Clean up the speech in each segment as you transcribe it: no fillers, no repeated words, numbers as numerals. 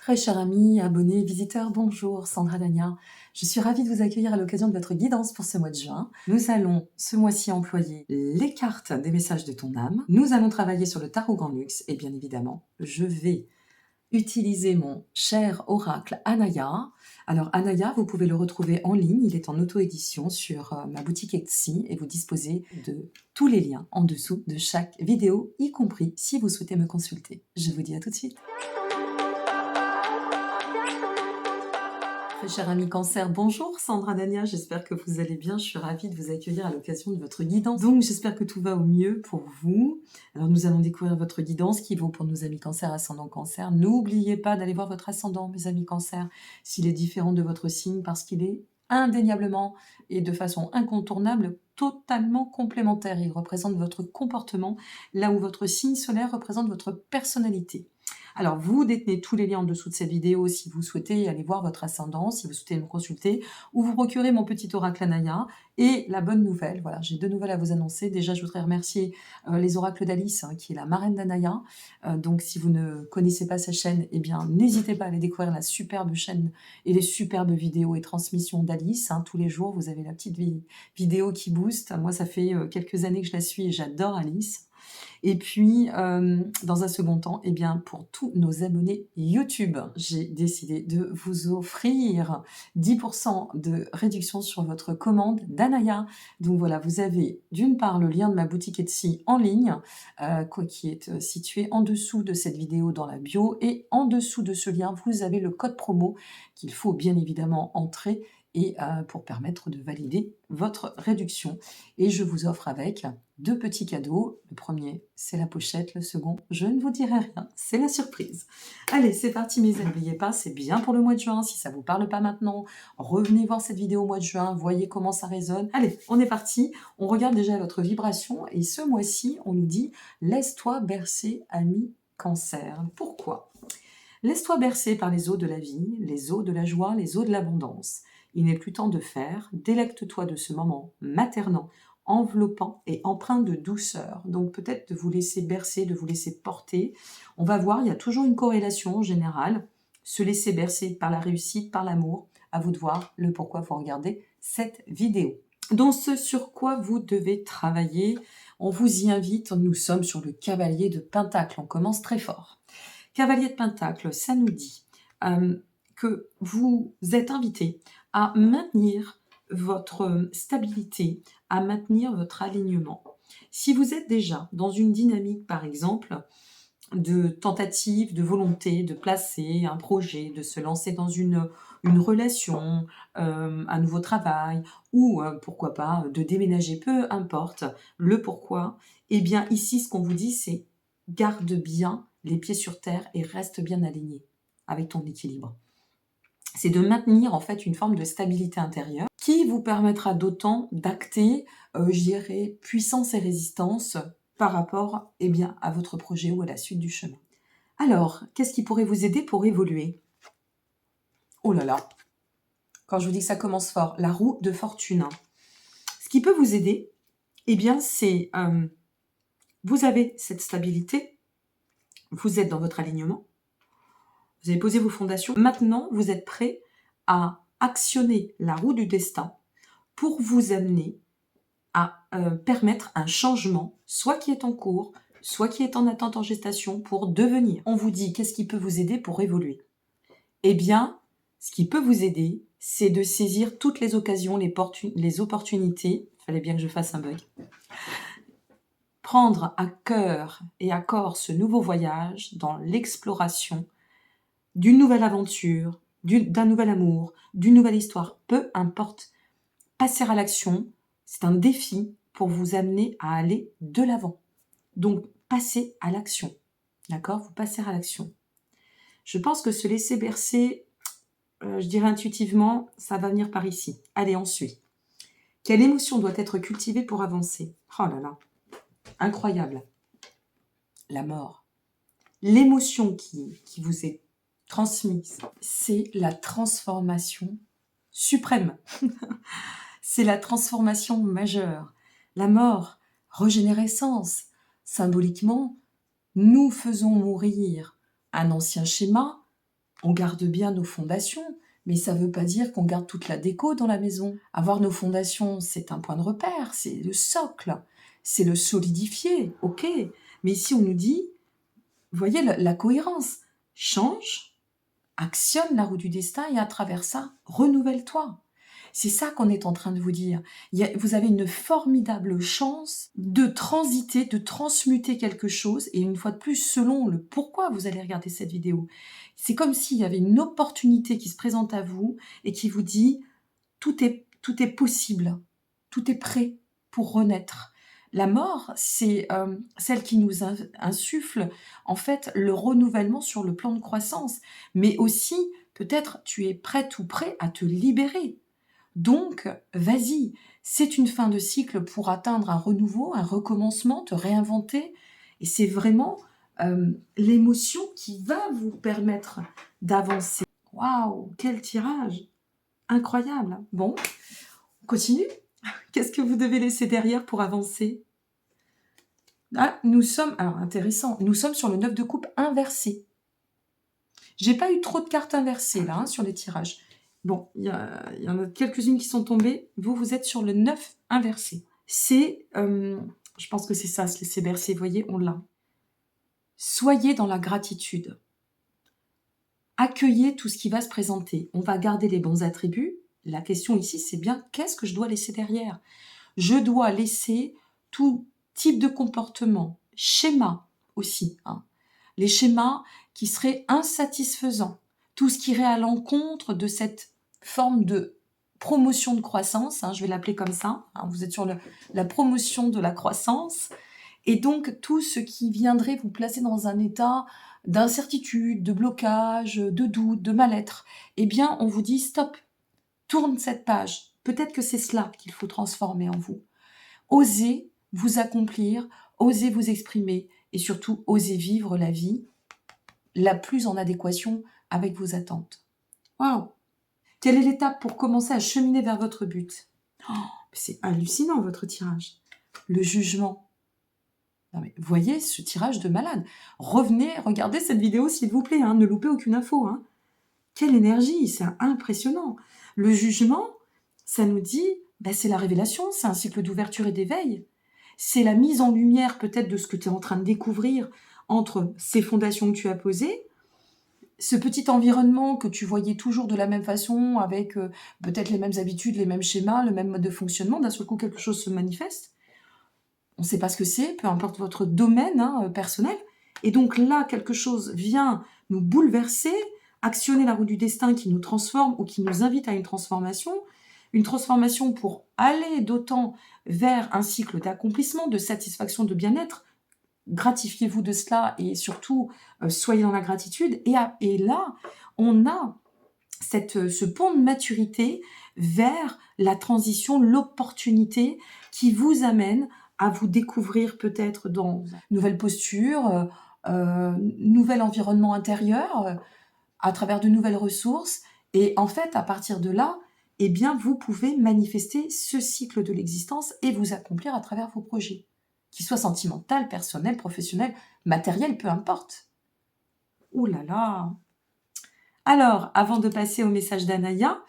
Très chers amis, abonnés, visiteurs, bonjour, Sandra Dania. Je suis ravie de vous accueillir à l'occasion de votre guidance pour ce mois de juin. Nous allons ce mois-ci employer les cartes des messages de ton âme. Nous allons travailler sur le tarot Grand Luxe et bien évidemment, je vais utiliser mon cher oracle Anaya. Alors Anaya, vous pouvez le retrouver en ligne, il est en auto-édition sur ma boutique Etsy et vous disposez de tous les liens en dessous de chaque vidéo, y compris si vous souhaitez me consulter. Je vous dis à tout de suite. Très cher ami Cancer, bonjour Sandra Dania, j'espère que vous allez bien, je suis ravie de vous accueillir à l'occasion de votre guidance. Donc j'espère que tout va au mieux pour vous. Alors nous allons découvrir votre guidance qui vaut pour nos amis Cancer, ascendant Cancer. N'oubliez pas d'aller voir votre ascendant, mes amis Cancer, s'il est différent de votre signe, parce qu'il est indéniablement et de façon incontournable totalement complémentaire. Il représente votre comportement, là où votre signe solaire représente votre personnalité. Alors, vous détenez tous les liens en dessous de cette vidéo si vous souhaitez aller voir votre ascendant, si vous souhaitez me consulter, ou vous procurer mon petit oracle Anaya. Et la bonne nouvelle, voilà, j'ai deux nouvelles à vous annoncer. Déjà, je voudrais remercier les oracles d'Alice, qui est la marraine d'Anaya. Donc, si vous ne connaissez pas sa chaîne, eh bien, n'hésitez pas à aller découvrir la superbe chaîne et les superbes vidéos et transmissions d'Alice. Tous les jours, vous avez la petite vidéo qui booste. Moi, ça fait quelques années que je la suis et j'adore Alice. Et puis, dans un second temps, eh bien, pour tous nos abonnés YouTube, j'ai décidé de vous offrir 10% de réduction sur votre commande d'Anaya. Donc voilà, vous avez d'une part le lien de ma boutique Etsy en ligne, qui est situé en dessous de cette vidéo dans la bio, et en dessous de ce lien, vous avez le code promo qu'il faut bien évidemment entrer et pour permettre de valider votre réduction. Et je vous offre avec deux petits cadeaux. Le premier, c'est la pochette. Le second, je ne vous dirai rien, c'est la surprise. Allez, c'est parti mes amis. N'oubliez pas, c'est bien pour le mois de juin. Si ça ne vous parle pas maintenant, revenez voir cette vidéo au mois de juin, voyez comment ça résonne. Allez, on est parti. On regarde déjà votre vibration et ce mois-ci, on nous dit « Laisse-toi bercer, ami Cancer ». Pourquoi ? Laisse-toi bercer par les eaux de la vie, les eaux de la joie, les eaux de l'abondance. Il n'est plus temps de faire, délecte-toi de ce moment maternant, enveloppant et empreint de douceur. Donc peut-être de vous laisser bercer, de vous laisser porter. On va voir, il y a toujours une corrélation en général. Se laisser bercer par la réussite, par l'amour. À vous de voir le pourquoi vous regardez cette vidéo. Dans ce sur quoi vous devez travailler, on vous y invite. Nous sommes sur le cavalier de Pentacle. On commence très fort. Cavalier de Pentacle, ça nous dit que vous êtes invité à maintenir votre stabilité, à maintenir votre alignement. Si vous êtes déjà dans une dynamique, par exemple, de tentative, de volonté de placer un projet, de se lancer dans une relation, un nouveau travail, ou pourquoi pas de déménager, peu importe le pourquoi, eh bien ici ce qu'on vous dit c'est garde bien les pieds sur terre et reste bien aligné avec ton équilibre. C'est de maintenir en fait une forme de stabilité intérieure qui vous permettra d'autant d'acter, je dirais, puissance et résistance par rapport à votre projet ou à la suite du chemin. Alors, qu'est-ce qui pourrait vous aider pour évoluer ? Oh là là, quand je vous dis que ça commence fort, la roue de fortune. Ce qui peut vous aider, c'est vous avez cette stabilité, vous êtes dans votre alignement, vous avez posé vos fondations. Maintenant, vous êtes prêt à actionner la roue du destin pour vous amener à permettre un changement, soit qui est en cours, soit qui est en attente en gestation pour devenir. On vous dit qu'est-ce qui peut vous aider pour évoluer ? Eh bien, ce qui peut vous aider, c'est de saisir toutes les occasions, les opportunités. Il fallait bien que je fasse un bug. Prendre à cœur et à corps ce nouveau voyage dans l'exploration d'une nouvelle aventure, d'un nouvel amour, d'une nouvelle histoire, peu importe. Passer à l'action, c'est un défi pour vous amener à aller de l'avant. Donc, passez à l'action. D'accord ? Vous passez à l'action. Je pense que se laisser bercer, je dirais intuitivement, ça va venir par ici. Allez, on suit. Quelle émotion doit être cultivée pour avancer ? Oh là là, incroyable. La mort. L'émotion qui vous est transmise, c'est la transformation suprême. C'est la transformation majeure. La mort, régénérescence. Symboliquement, nous faisons mourir un ancien schéma on garde bien nos fondations, mais ça ne veut pas dire qu'on garde toute la déco dans la maison. Avoir nos fondations, c'est un point de repère, c'est le socle, c'est le solidifier, ok. Mais ici, on nous dit, vous voyez la cohérence, change, actionne la roue du destin et à travers ça, renouvelle-toi. C'est ça qu'on est en train de vous dire. Vous avez une formidable chance de transiter, de transmuter quelque chose. Et une fois de plus, selon le pourquoi vous allez regarder cette vidéo, c'est comme s'il y avait une opportunité qui se présente à vous et qui vous dit tout est possible, tout est prêt pour renaître. La mort, c'est celle qui nous insuffle en fait le renouvellement sur le plan de croissance, mais aussi peut-être tu es prête ou prêt à te libérer. Donc, vas-y, c'est une fin de cycle pour atteindre un renouveau, un recommencement, te réinventer. Et c'est vraiment l'émotion qui va vous permettre d'avancer. Waouh, quel tirage! Incroyable. Bon, on continue. Qu'est-ce que vous devez laisser derrière pour avancer? Ah, nous sommes, alors intéressant, nous sommes sur le 9 de coupe inversé. J'ai pas eu trop de cartes inversées là, sur les tirages. Bon, il y en a quelques-unes qui sont tombées. Vous êtes sur le 9 inversé. C'est, je pense que c'est ça, se laisser bercer. Vous voyez, on l'a. Soyez dans la gratitude. Accueillez tout ce qui va se présenter. On va garder les bons attributs. La question ici, c'est bien qu'est-ce que je dois laisser derrière? Je dois laisser tout type de comportement, schéma aussi. Les schémas qui seraient insatisfaisants. Tout ce qui irait à l'encontre de cette forme de promotion de croissance, je vais l'appeler comme ça. Vous êtes sur la promotion de la croissance. Et donc, tout ce qui viendrait vous placer dans un état d'incertitude, de blocage, de doute, de mal-être, eh bien, on vous dit stop, tourne cette page. Peut-être que c'est cela qu'il faut transformer en vous. Osez vous accomplir, osez vous exprimer et surtout osez vivre la vie la plus en adéquation avec vos attentes. Waouh! Quelle est l'étape pour commencer à cheminer vers votre but? C'est hallucinant votre tirage. Le jugement. Non mais, voyez ce tirage de malade. Revenez, regardez cette vidéo s'il vous plaît, ne loupez aucune info. Quelle énergie, c'est impressionnant. Le jugement, ça nous dit, c'est la révélation, c'est un cycle d'ouverture et d'éveil. C'est la mise en lumière peut-être de ce que tu es en train de découvrir entre ces fondations que tu as posées, ce petit environnement que tu voyais toujours de la même façon, avec peut-être les mêmes habitudes, les mêmes schémas, le même mode de fonctionnement, d'un seul coup quelque chose se manifeste. On ne sait pas ce que c'est, peu importe votre domaine personnel. Et donc là, quelque chose vient nous bouleverser, actionner la roue du destin qui nous transforme ou qui nous invite à une transformation pour aller d'autant vers un cycle d'accomplissement, de satisfaction, de bien-être. Gratifiez-vous de cela et surtout, soyez dans la gratitude. Et là, on a ce pont de maturité vers la transition, l'opportunité qui vous amène à vous découvrir peut-être dans une nouvelle posture, nouvel environnement intérieur, à travers de nouvelles ressources. Et en fait, à partir de là, eh bien, vous pouvez manifester ce cycle de l'existence et vous accomplir à travers vos projets, qu'ils soient sentimentaux, personnels, professionnels, matériels, peu importe. Ouh là là! Alors, avant de passer au message d'Anaya,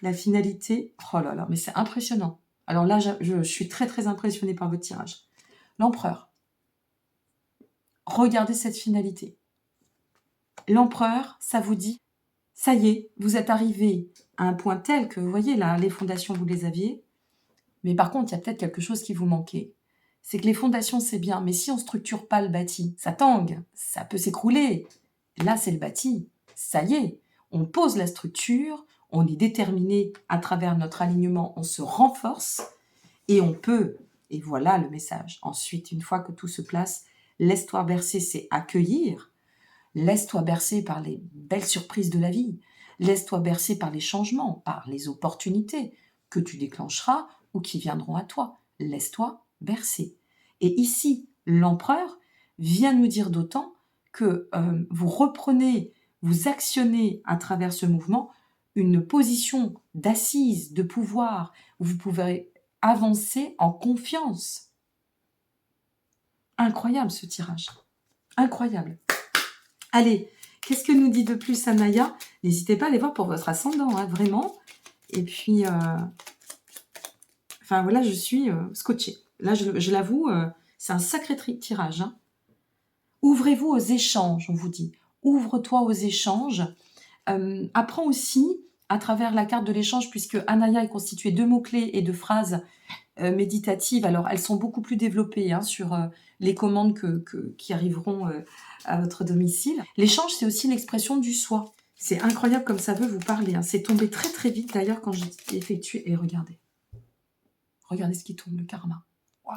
la finalité, oh là là, mais c'est impressionnant. Alors là, je suis très très impressionnée par votre tirage. L'empereur. Regardez cette finalité. L'empereur, ça vous dit, ça y est, vous êtes arrivé à un point tel que, vous voyez, là, les fondations, vous les aviez. Mais par contre, il y a peut-être quelque chose qui vous manquait. C'est que les fondations, c'est bien, mais si on ne structure pas le bâti, ça tangue, ça peut s'écrouler. Là, c'est le bâti. Ça y est, on pose la structure, on est déterminé à travers notre alignement, on se renforce et on peut, et voilà le message. Ensuite, une fois que tout se place, laisse-toi bercer, c'est accueillir. Laisse-toi bercer par les belles surprises de la vie. Laisse-toi bercer par les changements, par les opportunités que tu déclencheras ou qui viendront à toi. Laisse-toi bercer. Et ici, l'empereur vient nous dire d'autant que vous reprenez, vous actionnez à travers ce mouvement une position d'assise, de pouvoir, où vous pouvez avancer en confiance. Incroyable ce tirage. Incroyable. Allez, Qu'est-ce que nous dit de plus Anaya? N'hésitez pas à aller voir pour votre ascendant, hein, vraiment. Et puis, enfin voilà, je suis scotchée. Là, je l'avoue, c'est un sacré tirage. Hein. Ouvrez-vous aux échanges, on vous dit. Ouvre-toi aux échanges. Apprends aussi, à travers la carte de l'échange, puisque Anaya est constituée de mots-clés et de phrases méditatives. Alors, elles sont beaucoup plus développées hein, sur les commandes qui arriveront à votre domicile. L'échange, c'est aussi l'expression du soi. C'est incroyable comme ça veut vous parler. Hein. C'est tombé très très vite d'ailleurs quand j'ai effectué. Et regardez. Regardez ce qui tombe, le karma. Waouh!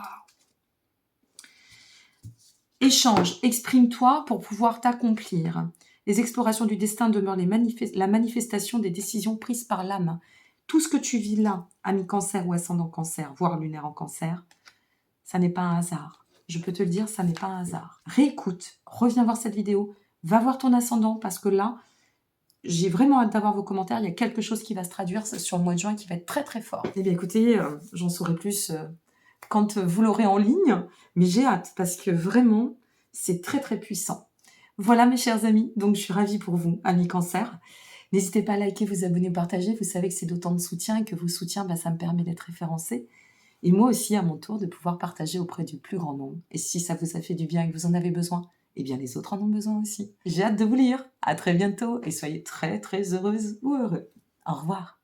Échange, exprime-toi pour pouvoir t'accomplir. Les explorations du destin demeurent la manifestation des décisions prises par l'âme. Tout ce que tu vis là, ami cancer ou ascendant cancer, voire lunaire en cancer, ça n'est pas un hasard. Je peux te le dire, ça n'est pas un hasard. Réécoute, reviens voir cette vidéo, va voir ton ascendant, parce que là, j'ai vraiment hâte d'avoir vos commentaires. Il y a quelque chose qui va se traduire sur le mois de juin qui va être très très fort. Eh bien écoutez, j'en saurai plus quand vous l'aurez en ligne, mais j'ai hâte parce que vraiment, c'est très très puissant. Voilà mes chers amis, donc je suis ravie pour vous, amis cancer. N'hésitez pas à liker, vous abonner, partager. Vous savez que c'est d'autant de soutien et que vos soutiens, ça me permet d'être référencé. Et moi aussi, à mon tour, de pouvoir partager auprès du plus grand nombre. Et si ça vous a fait du bien et que vous en avez besoin, eh bien les autres en ont besoin aussi. J'ai hâte de vous lire. À très bientôt et soyez très très heureuse ou heureux. Au revoir.